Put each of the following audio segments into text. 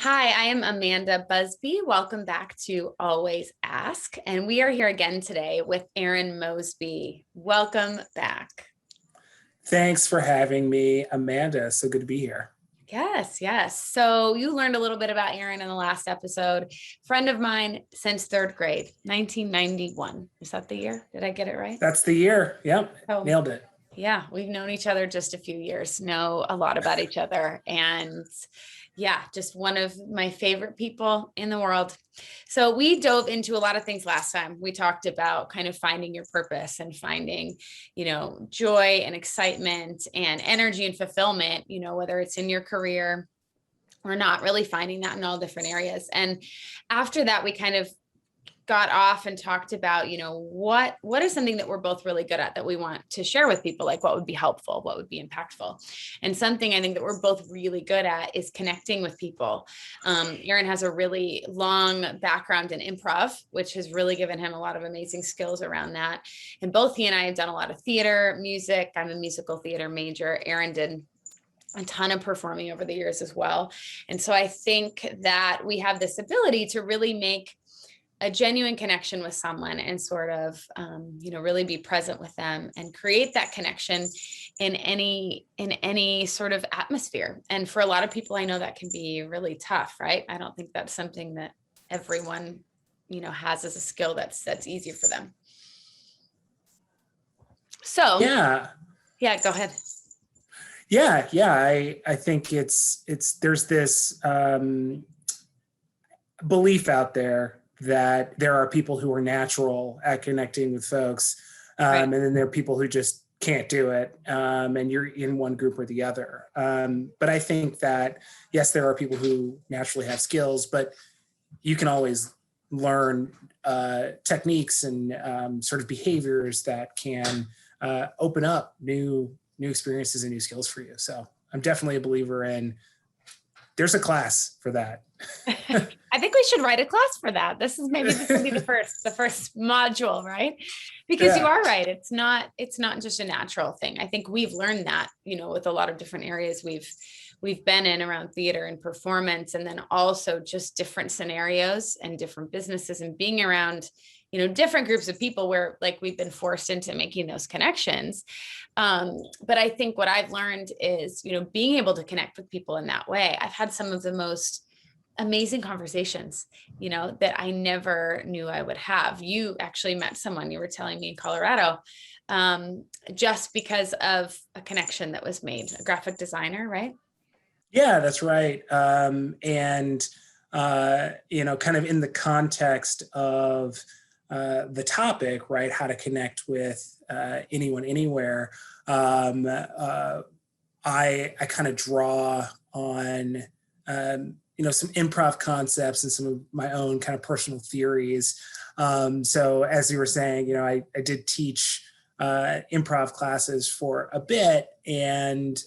Hi, I am Amanda Busby. Welcome back to Always Ask. And we are here again today with Aaron Mosby. Welcome back. Thanks for having me, Amanda. So good to be here. Yes. So you learned a little bit about Aaron in the last episode. Friend of mine since third grade, 1991. Is that the year? Did I get it right? That's the year. Yep. Nailed it. Yeah, we've known each other just a few years, know a lot about each other. And yeah, just one of my favorite people in the world. So we dove into a lot of things last time. We talked about kind of finding your purpose and finding, joy and excitement and energy and fulfillment, whether it's in your career or not, really finding that in all different areas. And after that, we kind of got off and talked about, what is something that we're both really good at that we want to share with people, like what would be helpful, what would be impactful. And something I think that we're both really good at is connecting with people. Aaron has a really long background in improv, which has really given him a lot of amazing skills around that. And both he and I have done a lot of theater, music. I'm a musical theater major. Aaron did a ton of performing over the years as well. And so I think that we have this ability to really make a genuine connection with someone and sort of, really be present with them and create that connection in any sort of atmosphere. And for a lot of people, I know that can be really tough, right? I don't think that's something that everyone, has as a skill that's easier for them. So yeah, go ahead. Yeah. I think there's this belief out there that there are people who are natural at connecting with folks. Right. And then there are people who just can't do it. And you're in one group or the other. But I think that, yes, there are people who naturally have skills, but you can always learn techniques and sort of behaviors that can open up new experiences and new skills for you. So I'm definitely a believer in there's a class for that. I think we should write a class for that. This will be the first module, right? Because You are right. It's not just a natural thing. I think we've learned that, with a lot of different areas we've been in around theater and performance, and then also just different scenarios and different businesses and being around, different groups of people where like we've been forced into making those connections. But I think what I've learned is, being able to connect with people in that way. I've had some of the most amazing conversations, that I never knew I would have. You actually met someone, you were telling me, in Colorado, just because of a connection that was made, a graphic designer, right? Yeah, that's right. And, kind of in the context of the topic, right, how to connect with anyone, anywhere, I kind of draw on, some improv concepts and some of my own kind of personal theories. So as you were saying, I did teach improv classes for a bit. And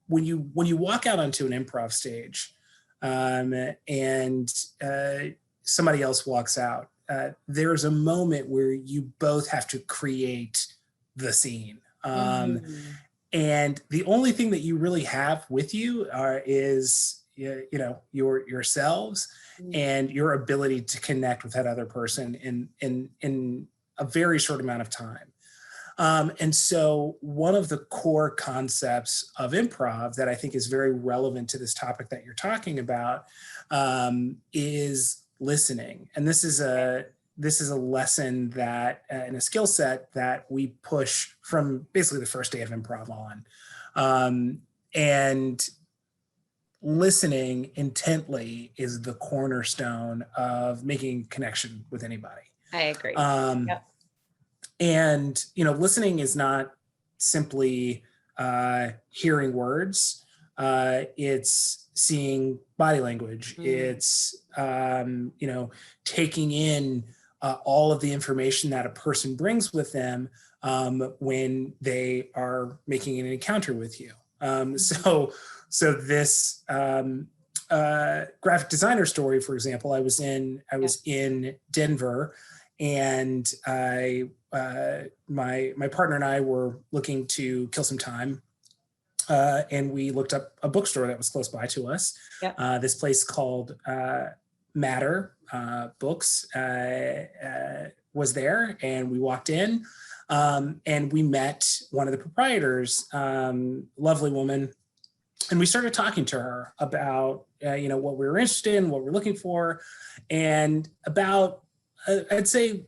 when you walk out onto an improv stage and somebody else walks out, there's a moment where you both have to create the scene. And the only thing that you really have with you is yourselves and your ability to connect with that other person in a very short amount of time. And so one of the core concepts of improv that I think is very relevant to this topic that you're talking about is listening. And this is a lesson that and a skill set that we push from basically the first day of improv on. And listening intently is the cornerstone of making connection with anybody. I agree. Yep. And, listening is not simply hearing words. It's seeing body language. It's, taking in all of the information that a person brings with them when they are making an encounter with you. So this graphic designer story, for example, I was in Denver, and my partner and I were looking to kill some time, and we looked up a bookstore that was close by to us. Yep. This place called Matter Books was there, and we walked in, and we met one of the proprietors, lovely woman, and we started talking to her about what we were interested in, what we're looking for, and about I'd say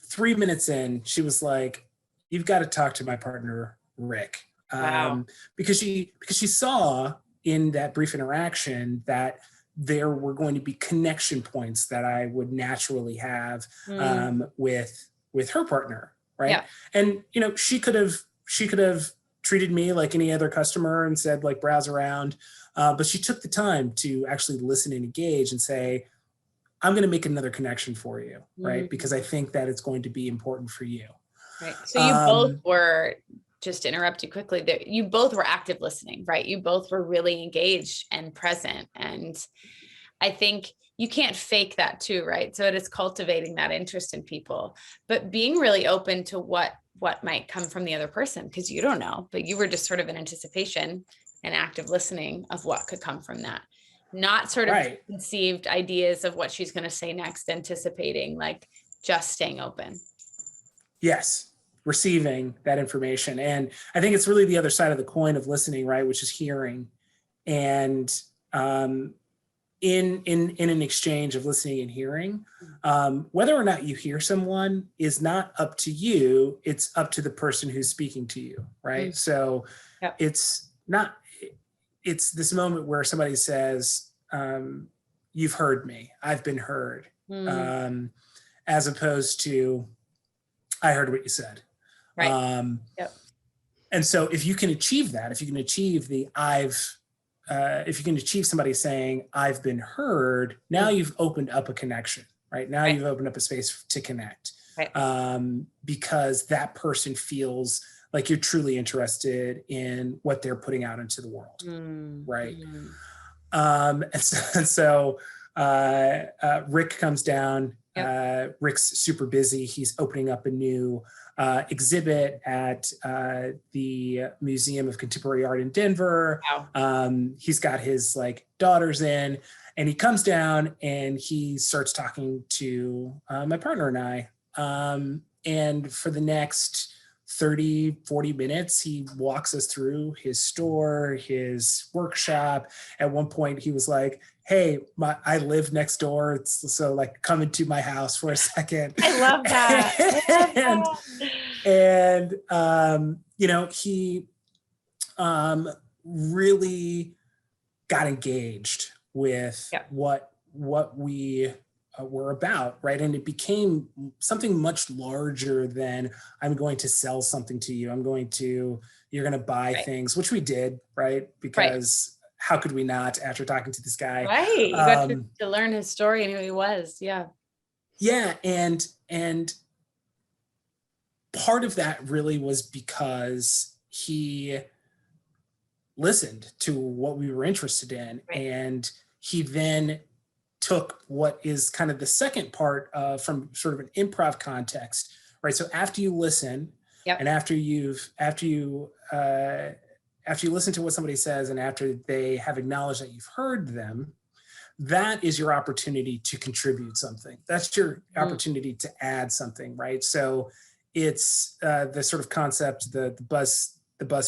3 minutes in, she was like, "You've got to talk to my partner, Rick." Wow. Because she saw in that brief interaction that there were going to be connection points that I would naturally have with her partner, right? Yeah. And she could have treated me like any other customer and said, like, browse around, but she took the time to actually listen and engage and say, "I'm going to make another connection for you," right? Because I think that it's going to be important for you. Right. So you both were, just to interrupt you quickly, that you both were active listening, right? You both were really engaged and present. And I think you can't fake that too, right? So it is cultivating that interest in people, but being really open to what might come from the other person, because you don't know, but you were just sort of in anticipation and active listening of what could come from that. Not sort of conceived ideas of what she's going to say next, anticipating, like just staying open. Yes, receiving that information. And I think it's really the other side of the coin of listening, right? Which is hearing. And in an exchange of listening and hearing, whether or not you hear someone is not up to you, it's up to the person who's speaking to you, right? So it's this moment where somebody says, "You've heard me, I've been heard," as opposed to, "I heard what you said." Right. And so if you can achieve that, if you can achieve if you can achieve somebody saying, "I've been heard," now you've opened up a connection, right? Now you've opened up a space to connect, because that person feels like you're truly interested in what they're putting out into the world, right? And so Rick comes down. Rick's super busy. He's opening up a new exhibit at the Museum of Contemporary Art in Denver. Wow. He's got his daughters in, and he comes down and he starts talking to my partner and I. And for the next 30-40 minutes, he walks us through his store, his workshop. At one point he was like, "Hey, I live next door, so come into my house for a second." I love that. And he really got engaged with what we were about, right? And it became something much larger than, "I'm going to sell something to you. You're going to buy things," which we did, right? Because how could we not after talking to this guy? Right. You got to learn his story and who he was. Yeah. Yeah. And part of that really was because he listened to what we were interested in. And he then took what is kind of the second part from sort of an improv context, right? So after you listen, and after you listen to what somebody says, and after they have acknowledged that you've heard them, that is your opportunity to contribute something. That's your opportunity to add something, right? So it's the sort of concept, the buzz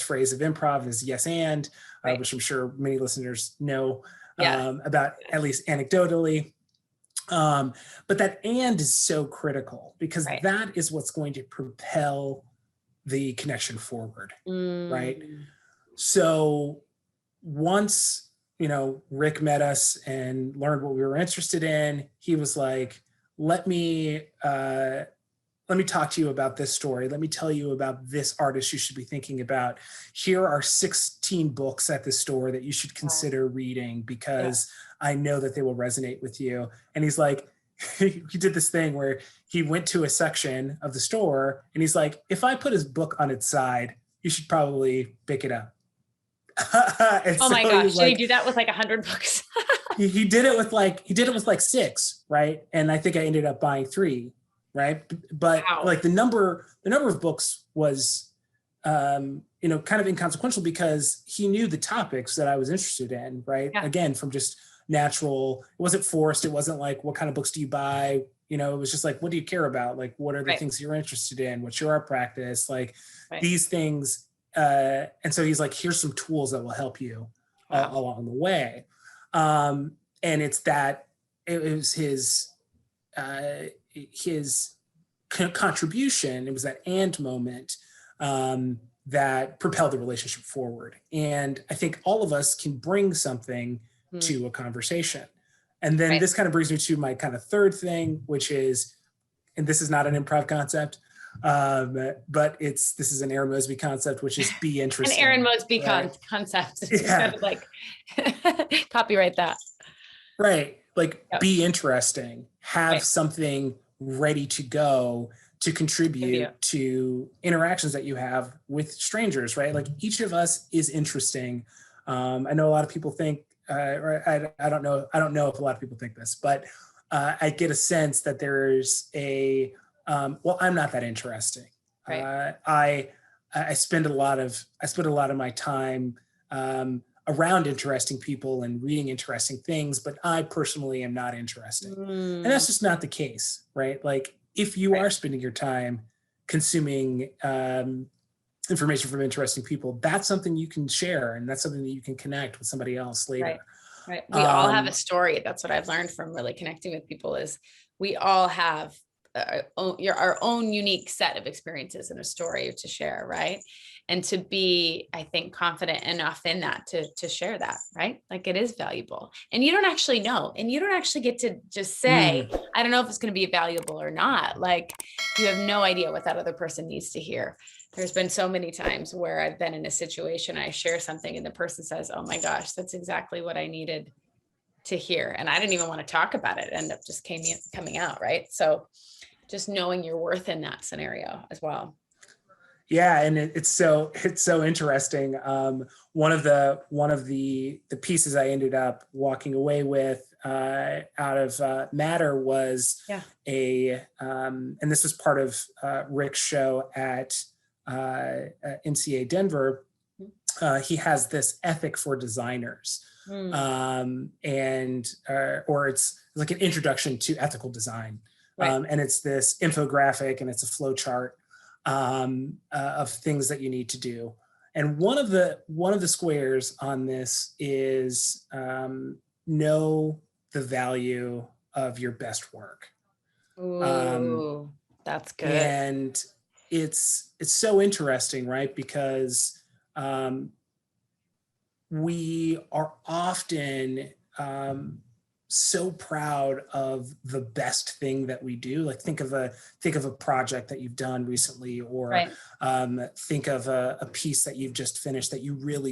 phrase of improv is yes and, which I'm sure many listeners know about, at least anecdotally. But that "and" is so critical, because that is what's going to propel the connection forward, right? So once, Rick met us and learned what we were interested in, he was like, let me talk to you about this story. Let me tell you about this artist you should be thinking about. Here are 16 books at the store that you should consider reading, because I know that they will resonate with you. And he's like, he did this thing where he went to a section of the store and he's like, "If I put his book on its side, you should probably pick it up." Oh my gosh. Did he do that with 100 books? he did it with 6, right? And I think I ended up buying 3. Right. But the number of books was kind of inconsequential because he knew the topics that I was interested in, right? Yeah. Again, from just natural, it wasn't forced. It wasn't like, what kind of books do you buy? It was just like, what do you care about? Like, what are the things you're interested in? What's your art practice? Like these things. And so he's like, here's some tools that will help you along the way. And it's that, it was his contribution. It was that and moment that propelled the relationship forward. And I think all of us can bring something to a conversation. And then this kind of brings me to my kind of third thing, which is, and this is not an improv concept, but this is an Aaron Mosby concept, which is be interesting. An Aaron Mosby concept. It's kind of like copyright that. Right. Like be interesting, have something ready to go to contribute to interactions that you have with strangers, right? Like each of us is interesting. I know a lot of people think, I don't know if a lot of people think this, but I get a sense that there's well, I'm not that interesting. Right. I spend a lot of my time around interesting people and reading interesting things, but I personally am not interesting. And that's just not the case, right? Like if you are spending your time consuming information from interesting people, that's something you can share, and that's something that you can connect with somebody else later. Right. We all have a story. That's what I've learned from really connecting with people is we all have our own unique set of experiences and a story to share, right? And to be, I think, confident enough in that to share that, right? Like it is valuable. And you don't actually know. And you don't actually get to just say, I don't know if it's going to be valuable or not. Like you have no idea what that other person needs to hear. There's been so many times where I've been in a situation, I share something and the person says, oh my gosh, that's exactly what I needed to hear. And I didn't even want to talk about it. It ended up just coming out, right? So just knowing your worth in that scenario as well. Yeah, and it's so interesting. One of the pieces I ended up walking away with out of Matter was and this was part of Rick's show at NCA Denver. He has this ethic for designers, or it's like an introduction to ethical design, and it's this infographic and it's a flow chart of things that you need to do. And one of the squares on this is know the value of your best work. Ooh, that's good. And it's so interesting, right? Because we are often so proud of the best thing that we do. Like think of a project that you've done recently, or think of a piece that you've just finished that you know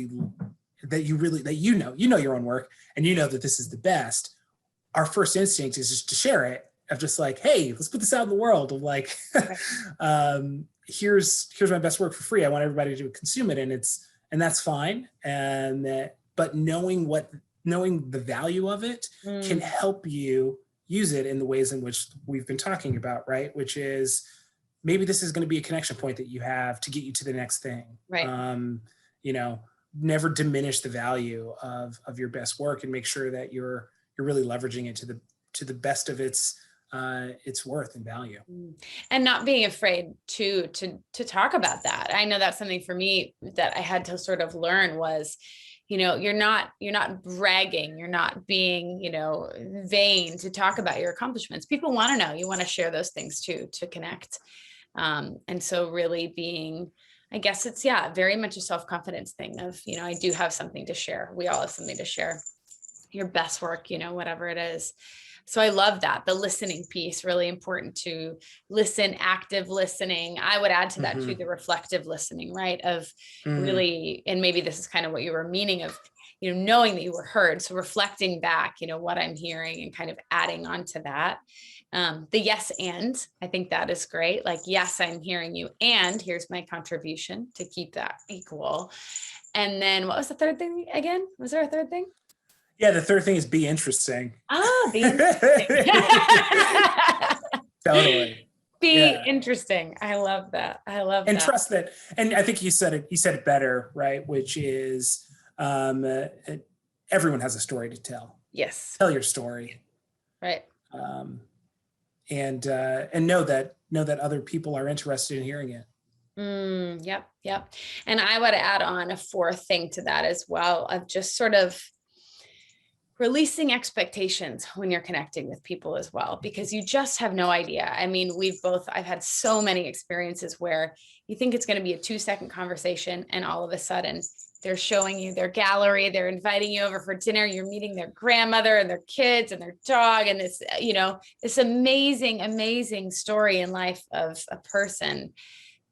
your own work and you know that this is the best. Our first instinct is just to share it, of just like, hey, let's put this out in the world, of like, here's my best work for free. I want everybody to consume it, and that's fine. But knowing the value of it can help you use it in the ways in which we've been talking about, right? Which is maybe this is going to be a connection point that you have to get you to the next thing. Right. Never diminish the value of your best work, and make sure that you're really leveraging it to the best of its worth and value. And not being afraid to talk about that. I know that's something for me that I had to sort of learn was, you're not bragging, you're not being, vain to talk about your accomplishments. People want to know, you want to share those things too, to connect. And so really being, I guess it's, very much a self-confidence thing of, I do have something to share. We all have something to share. Your best work, whatever it is. So I love that. The listening piece, really important to listen, active listening. I would add to that too, the reflective listening, right? Of really, and maybe this is kind of what you were meaning of, knowing that you were heard. So reflecting back, what I'm hearing and kind of adding on to that. The yes, and I think that is great. Like, yes, I'm hearing you. And here's my contribution to keep that equal. And then what was the third thing again? Was there a third thing? Yeah, the third thing is be interesting. Be interesting. Totally. Be Yeah. interesting. I love that. I love And that. trust that. And I think you said it better, right? Which is, um, uh, everyone has a story to tell. Yes. Tell your story. Right. Um, and know that other people are interested in hearing it. Yep. Yep. And I would add on a fourth thing to that as well, of just sort of releasing expectations when you're connecting with people as well, because you just have no idea. I mean, I've had so many experiences where you think it's going to be a 2-second conversation, and all of a sudden they're showing you their gallery, they're inviting you over for dinner, you're meeting their grandmother and their kids and their dog, and this, this amazing, amazing story in life of a person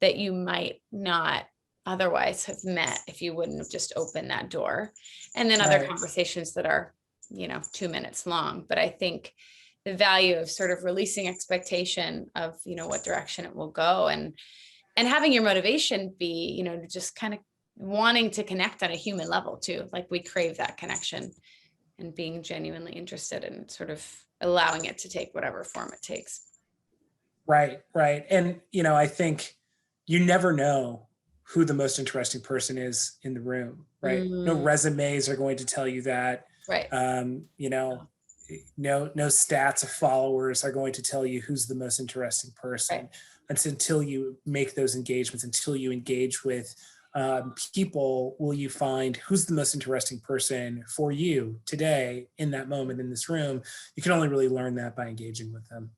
that you might not otherwise have met if you wouldn't have just opened that door. And then other Right. conversations that are, 2 minutes long. But I think the value of sort of releasing expectation of, what direction it will go, and having your motivation be, just kind of wanting to connect on a human level too. Like, we crave that connection, and being genuinely interested, and sort of allowing it to take whatever form it takes. Right. Right. And, I think you never know who the most interesting person is in the room, right? No resumes are going to tell you that. Right. No stats of followers are going to tell you who's the most interesting person. Right. Until you make those engagements, until you engage with people, will you find who's the most interesting person for you today, in that moment, in this room. You can only really learn that by engaging with them.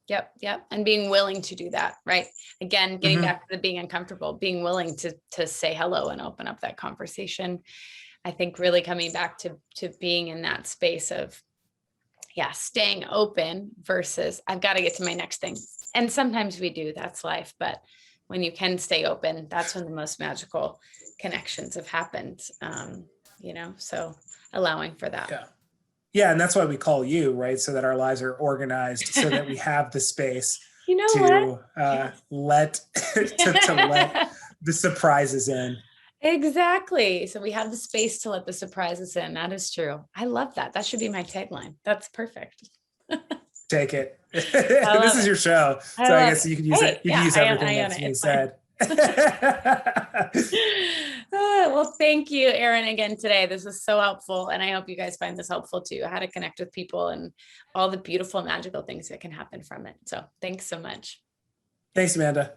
Yep. Yep. And being willing to do that. Right. Again, getting back to the being uncomfortable, being willing to say hello and open up that conversation. I think really coming back to being in that space of, staying open versus I've got to get to my next thing. And sometimes we do, that's life. But when you can stay open, that's when the most magical connections have happened. So allowing for that. Yeah. Yeah, and that's why we call you, right? So that our lives are organized, so that we have the space to let the surprises in. Exactly. So we have the space to let the surprises in. That is true. I love that. That should be my tagline. That's perfect. Take it. This is your show, so I guess you can use it. You can use everything that's being said. Well, thank you, Aaron, again today. This was so helpful, and I hope you guys find this helpful too, how to connect with people and all the beautiful, magical things that can happen from it. So thanks so much. Thanks, Amanda.